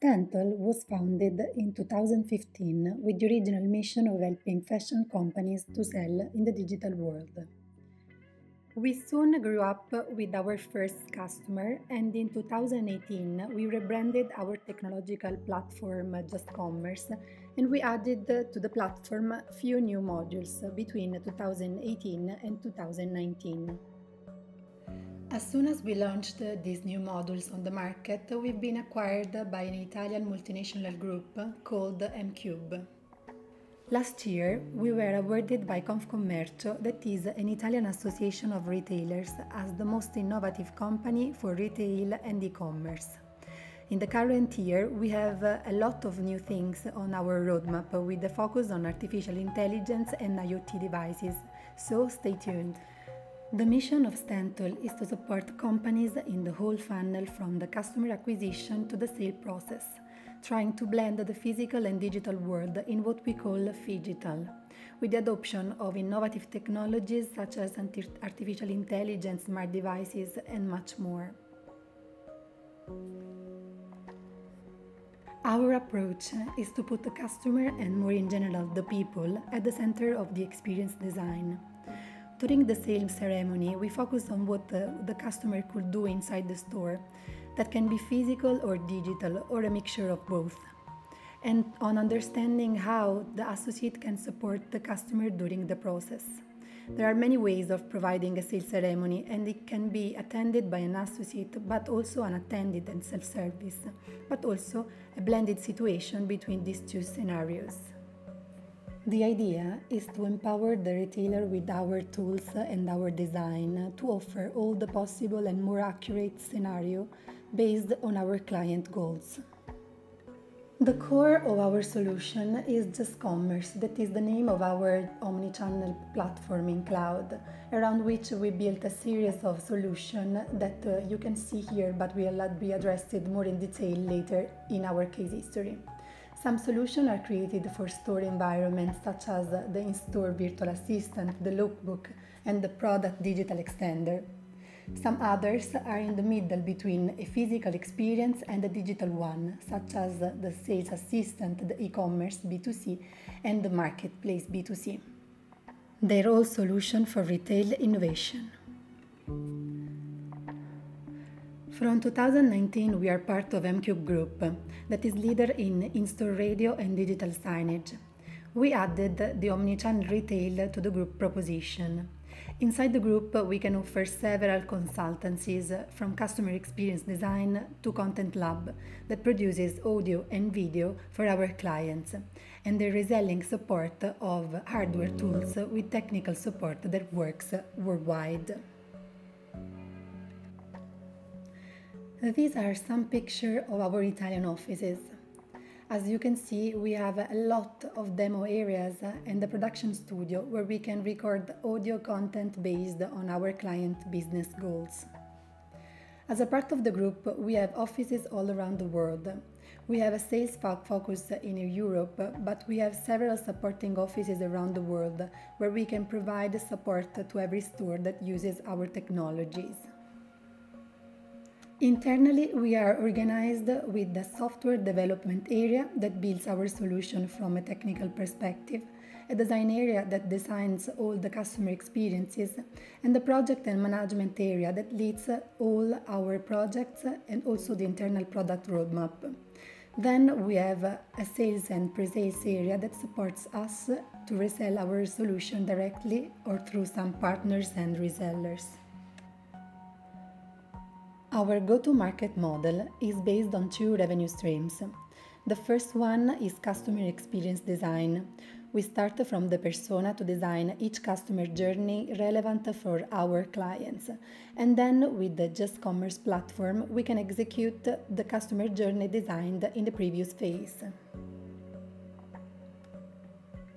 Stentle was founded in 2015 with the original mission of helping fashion companies to sell in the digital world. We soon grew up with our first customer, and in 2018 we rebranded our technological platform Just Commerce, and we added to the platform a few new modules between 2018 and 2019. As soon as we launched these new modules on the market, we've been acquired by an Italian multinational group called M-Cube. Last year, we were awarded by Confcommercio, that is an Italian association of retailers, as the most innovative company for retail and e-commerce. In the current year, we have a lot of new things on our roadmap with a focus on artificial intelligence and IoT devices, so stay tuned. The mission of Stentol is to support companies in the whole funnel from the customer acquisition to the sale process, trying to blend the physical and digital world in what we call phygital, with the adoption of innovative technologies such as artificial intelligence, smart devices, and much more. Our approach is to put the customer and, more in general, the people at the center of the experience design. During the sales ceremony, we focus on what the customer could do inside the store. That can be physical or digital or a mixture of both, and on understanding how the associate can support the customer during the process. There are many ways of providing a sales ceremony, and it can be attended by an associate but also unattended and self-service, but also a blended situation between these two scenarios. The idea is to empower the retailer with our tools and our design to offer all the possible and more accurate scenario based on our client goals. The core of our solution is Just Commerce, that is the name of our omnichannel platform in cloud, around which we built a series of solutions that you can see here, but will be addressed more in detail later in our case history. Some solutions are created for store environments such as the in-store virtual assistant, the lookbook, and the product digital extender. Some others are in the middle between a physical experience and a digital one, such as the sales assistant, the e-commerce B2C, and the marketplace B2C. They're all solutions for retail innovation. From 2019, we are part of M-Cube Group, that is leader in in-store radio and digital signage. We added the omnichannel retail to the group proposition. Inside the group, we can offer several consultancies, from customer experience design to content lab that produces audio and video for our clients, and the reselling support of hardware tools with technical support that works worldwide. These are some pictures of our Italian offices. As you can see, we have a lot of demo areas and a production studio where we can record audio content based on our client business goals. As a part of the group, we have offices all around the world. We have a sales focus in Europe, but we have several supporting offices around the world where we can provide support to every store that uses our technologies. Internally, we are organized with the software development area that builds our solution from a technical perspective, a design area that designs all the customer experiences, and the project and management area that leads all our projects and also the internal product roadmap. Then we have a sales and pre-sales area that supports us to resell our solution directly or through some partners and resellers. Our go-to-market model is based on two revenue streams. The first one is customer experience design. We start from the persona to design each customer journey relevant for our clients. And then with the Just Commerce platform, we can execute the customer journey designed in the previous phase.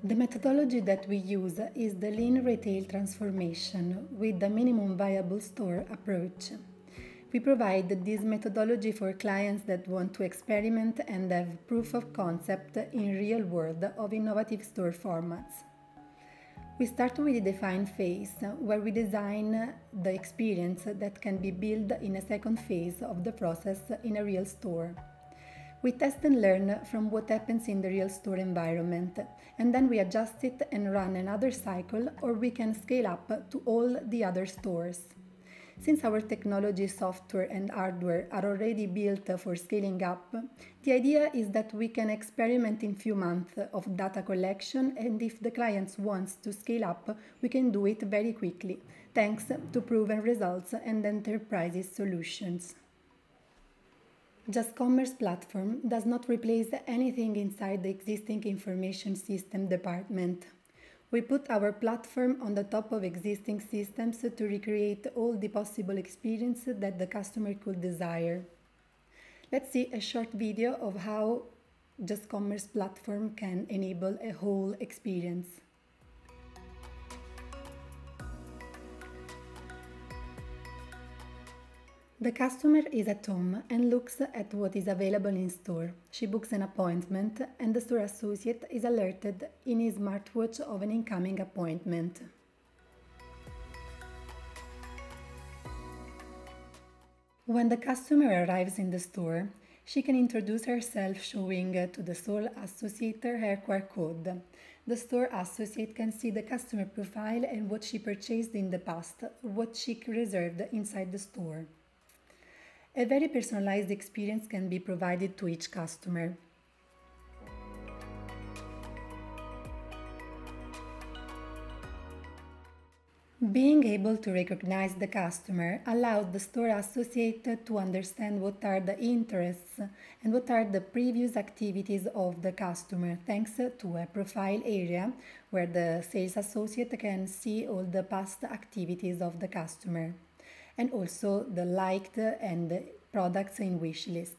The methodology that we use is the lean retail transformation with the minimum viable store approach. We provide this methodology for clients that want to experiment and have proof of concept in real world of innovative store formats. We start with a defined phase where we design the experience that can be built in a second phase of the process in a real store. We test and learn from what happens in the real store environment, and then we adjust it and run another cycle, or we can scale up to all the other stores. Since our technology, software, and hardware are already built for scaling up, the idea is that we can experiment in few months of data collection, and if the client wants to scale up, we can do it very quickly, thanks to proven results and enterprise solutions. Just Commerce platform does not replace anything inside the existing information system department. We put our platform on the top of existing systems to recreate all the possible experiences that the customer could desire. Let's see a short video of how Just Commerce platform can enable a whole experience. The customer is at home and looks at what is available in store. She books an appointment and the store associate is alerted in his smartwatch of an incoming appointment. When the customer arrives in the store, she can introduce herself showing to the store associate her QR code. The store associate can see the customer profile and what she purchased in the past, what she reserved inside the store. A very personalized experience can be provided to each customer. Being able to recognize the customer allows the store associate to understand what are the interests and what are the previous activities of the customer, thanks to a profile area where the sales associate can see all the past activities of the customer, and also the liked and products in wish list.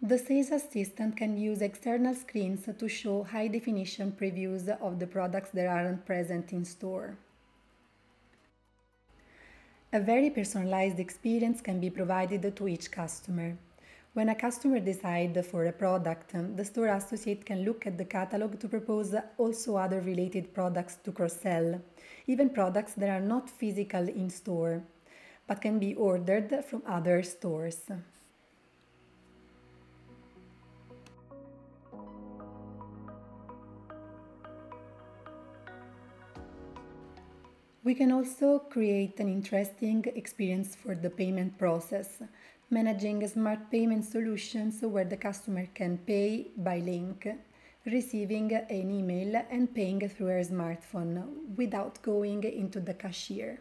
The sales assistant can use external screens to show high-definition previews of the products that aren't present in store. A very personalized experience can be provided to each customer. When a customer decides for a product, the store associate can look at the catalog to propose also other related products to cross-sell, even products that are not physical in store, but can be ordered from other stores. We can also create an interesting experience for the payment process, managing smart payment solutions where the customer can pay by link, receiving an email and paying through her smartphone without going into the cashier.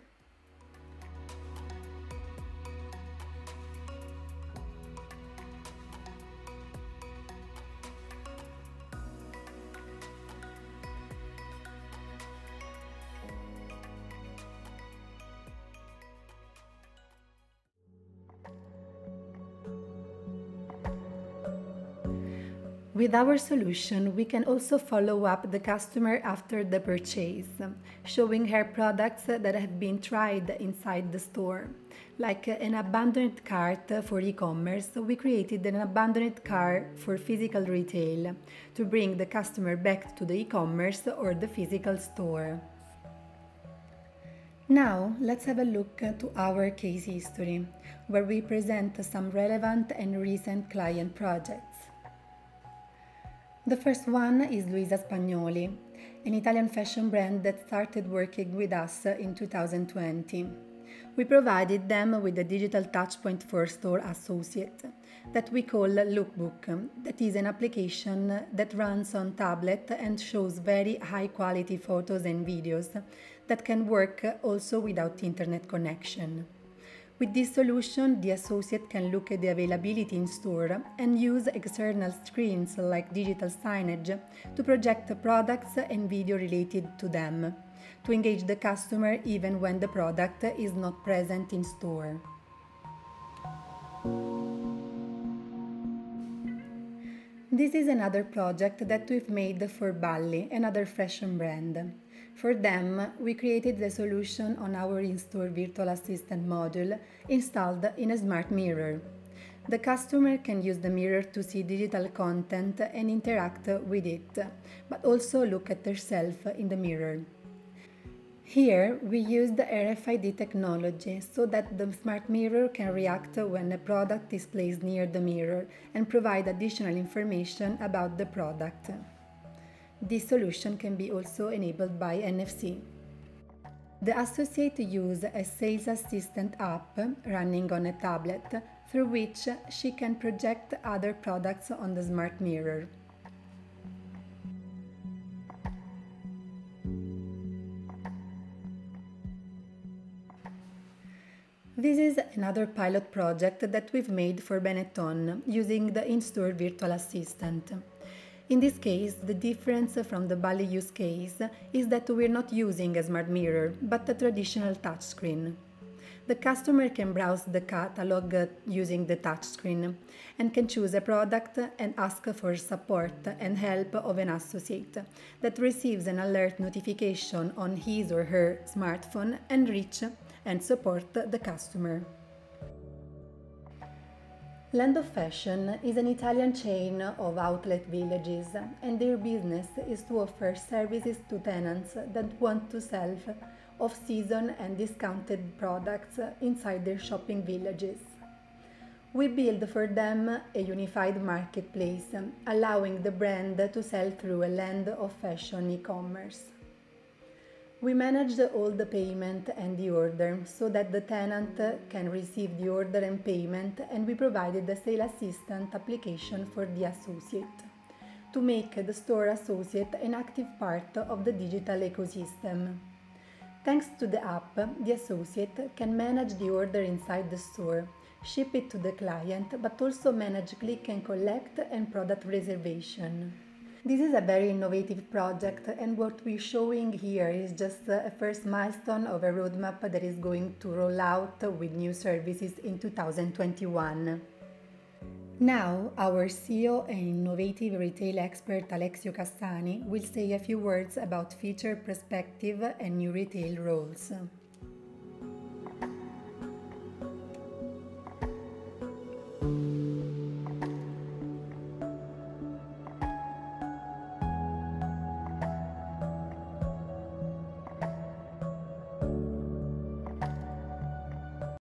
With our solution, we can also follow up the customer after the purchase, showing her products that have been tried inside the store. Like an abandoned cart for e-commerce, we created an abandoned cart for physical retail to bring the customer back to the e-commerce or the physical store. Now, let's have a look to our case history, where we present some relevant and recent client projects. The first one is Luisa Spagnoli, an Italian fashion brand that started working with us in 2020. We provided them with a digital touchpoint for store associate that we call Lookbook. That is an application that runs on tablet and shows very high quality photos and videos that can work also without internet connection. With this solution, the associate can look at the availability in store and use external screens like digital signage to project products and video related to them, to engage the customer even when the product is not present in store. This is another project that we've made for Balli, another fashion brand. For them, we created the solution on our in-store virtual assistant module installed in a smart mirror. The customer can use the mirror to see digital content and interact with it, but also look at herself in the mirror. Here, we used the RFID technology so that the smart mirror can react when a product is placed near the mirror and provide additional information about the product. This solution can be also enabled by NFC. The associate uses a sales assistant app running on a tablet through which she can project other products on the smart mirror. This is another pilot project that we've made for Benetton using the in-store virtual assistant. In this case, the difference from the Bali use case is that we're not using a smart mirror, but a traditional touchscreen. The customer can browse the catalog using the touchscreen and can choose a product and ask for support and help of an associate that receives an alert notification on his or her smartphone and reach and support the customer. Land of Fashion is an Italian chain of outlet villages, and their business is to offer services to tenants that want to sell off-season and discounted products inside their shopping villages. We build for them a unified marketplace, allowing the brand to sell through a Land of Fashion e-commerce. We managed all the payment and the order so that the tenant can receive the order and payment, and we provided the sales assistant application for the associate to make the store associate an active part of the digital ecosystem. Thanks to the app, the associate can manage the order inside the store, ship it to the client, but also manage click and collect and product reservation. This is a very innovative project, and what we're showing here is just a first milestone of a roadmap that is going to roll out with new services in 2021. Now, our CEO and innovative retail expert Alexio Castani will say a few words about future perspective and new retail roles.